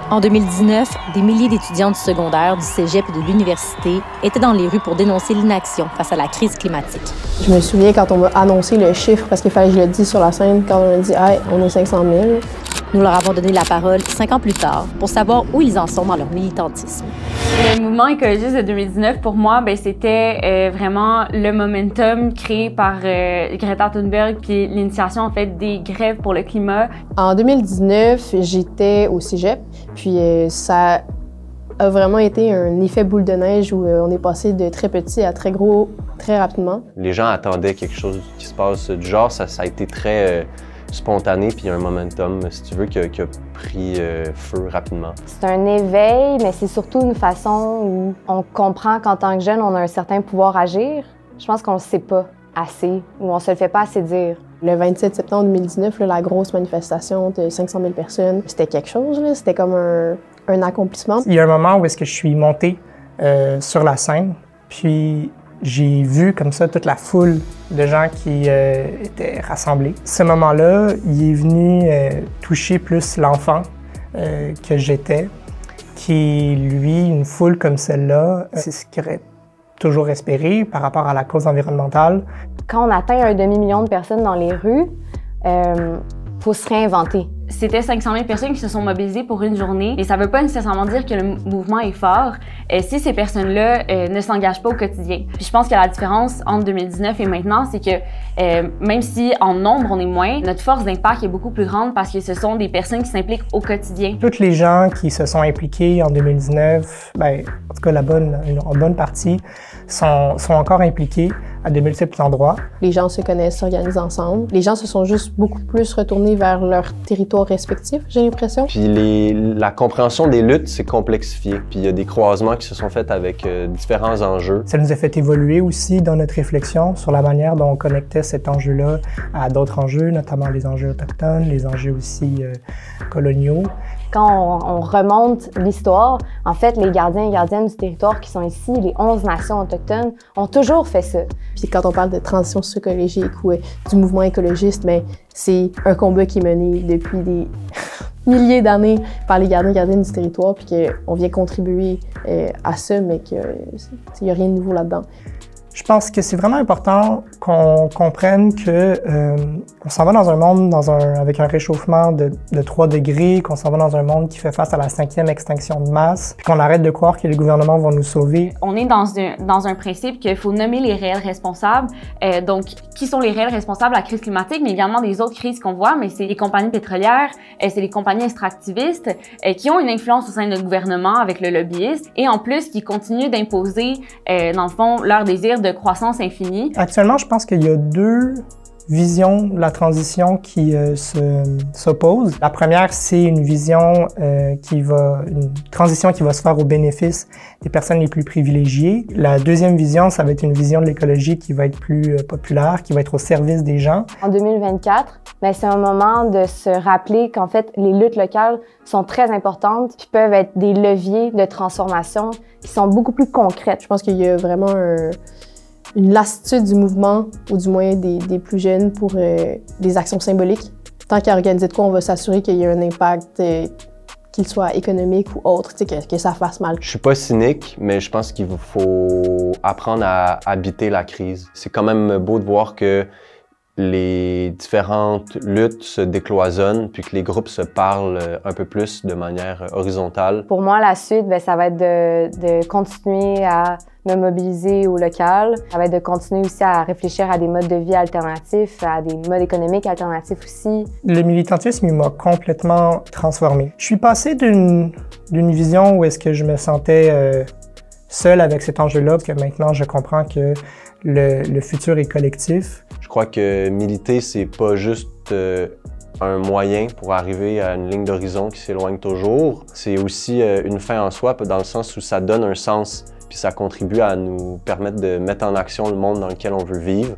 En 2019, des milliers d'étudiants du secondaire, du cégep et de l'université étaient dans les rues pour dénoncer l'inaction face à la crise climatique. Je me souviens quand on m'a annoncé le chiffre, parce qu'il fallait que je le dise sur la scène, quand on m'a dit « Hey, on est 500 000 ». Nous leur avons donné la parole 5 ans plus tard pour savoir où ils en sont dans leur militantisme. Le mouvement écologiste de 2019, pour moi, c'était vraiment le momentum créé par Greta Thunberg puis l'initiation en fait des grèves pour le climat. En 2019, j'étais au cégep, puis ça a vraiment été un effet boule de neige où on est passé de très petit à très gros très rapidement. Les gens attendaient quelque chose qui se passe du genre, ça a été très spontané, puis un momentum, si tu veux, qui a pris feu rapidement. C'est un éveil, mais c'est surtout une façon où on comprend qu'en tant que jeune, on a un certain pouvoir agir. Je pense qu'on ne le sait pas assez, ou on ne se le fait pas assez dire. Le 27 septembre 2019, la grosse manifestation de 500 000 personnes, c'était quelque chose, c'était comme un accomplissement. Il y a un moment où est-ce que je suis montée sur la scène, puis j'ai vu comme ça toute la foule de gens qui étaient rassemblés. Ce moment-là, il est venu toucher plus l'enfant que j'étais, qui, lui, une foule comme celle-là, c'est ce qu'il aurait toujours espéré par rapport à la cause environnementale. Quand on atteint un demi-million de personnes dans les rues, faut se réinventer. C'était 500 000 personnes qui se sont mobilisées pour une journée et ça ne veut pas nécessairement dire que le mouvement est fort si ces personnes-là ne s'engagent pas au quotidien. Puis je pense que la différence entre 2019 et maintenant, c'est que même si en nombre on est moins, notre force d'impact est beaucoup plus grande parce que ce sont des personnes qui s'impliquent au quotidien. Toutes les gens qui se sont impliqués en 2019, en tout cas en bonne partie, sont encore impliqués à de multiples endroits. Les gens se connaissent, s'organisent ensemble. Les gens se sont juste beaucoup plus retournés vers leur territoire respectif, j'ai l'impression. Puis la compréhension des luttes s'est complexifiée. Puis il y a des croisements qui se sont faits avec différents enjeux. Ça nous a fait évoluer aussi dans notre réflexion sur la manière dont on connectait cet enjeu-là à d'autres enjeux, notamment les enjeux autochtones, les enjeux aussi coloniaux. Quand on remonte l'histoire, en fait, les gardiens et gardiennes du territoire qui sont ici, les 11 nations autochtones, ont toujours fait ça. Puis quand on parle de transition socio-écologique ou du mouvement écologiste, c'est un combat qui est mené depuis des milliers d'années par les gardiens et gardiennes du territoire, puis qu'on vient contribuer à ça, mais qu'il n'y a rien de nouveau là-dedans. Je pense que c'est vraiment important qu'on comprenne que on s'en va dans un monde avec un réchauffement de 3 degrés, qu'on s'en va dans un monde qui fait face à la 5e extinction de masse, puis qu'on arrête de croire que les gouvernements vont nous sauver. On est dans un principe qu'il faut nommer les réels responsables. Donc, qui sont les réels responsables de la crise climatique, mais également des autres crises qu'on voit, mais c'est les compagnies pétrolières, c'est les compagnies extractivistes qui ont une influence au sein de notre gouvernement avec le lobbyiste et en plus qui continuent d'imposer, dans le fond, leur désir de croissance infinie. Actuellement, je pense qu'il y a 2 visions de la transition qui s'opposent. La première, c'est une vision une transition qui va se faire au bénéfice des personnes les plus privilégiées. La deuxième vision, ça va être une vision de l'écologie qui va être plus populaire, qui va être au service des gens. En 2024, c'est un moment de se rappeler qu'en fait, les luttes locales sont très importantes puis peuvent être des leviers de transformation qui sont beaucoup plus concrètes. Je pense qu'il y a vraiment une lassitude du mouvement, ou du moins des plus jeunes, pour des actions symboliques. Tant qu'à organiser de quoi, on va s'assurer qu'il y a un impact, qu'il soit économique ou autre, que ça fasse mal. Je suis pas cynique, mais je pense qu'il faut apprendre à habiter la crise. C'est quand même beau de voir que les différentes luttes se décloisonnent, puis que les groupes se parlent un peu plus de manière horizontale. Pour moi, la suite, ça va être de continuer à me mobiliser au local. Ça va être de continuer aussi à réfléchir à des modes de vie alternatifs, à des modes économiques alternatifs aussi. Le militantisme, il m'a complètement transformé. Je suis passé d'une vision où est-ce que je me sentais seul avec cet enjeu-là, que maintenant je comprends que le futur est collectif. Je crois que militer, c'est pas juste un moyen pour arriver à une ligne d'horizon qui s'éloigne toujours. C'est aussi une fin en soi, dans le sens où ça donne un sens, puis ça contribue à nous permettre de mettre en action le monde dans lequel on veut vivre.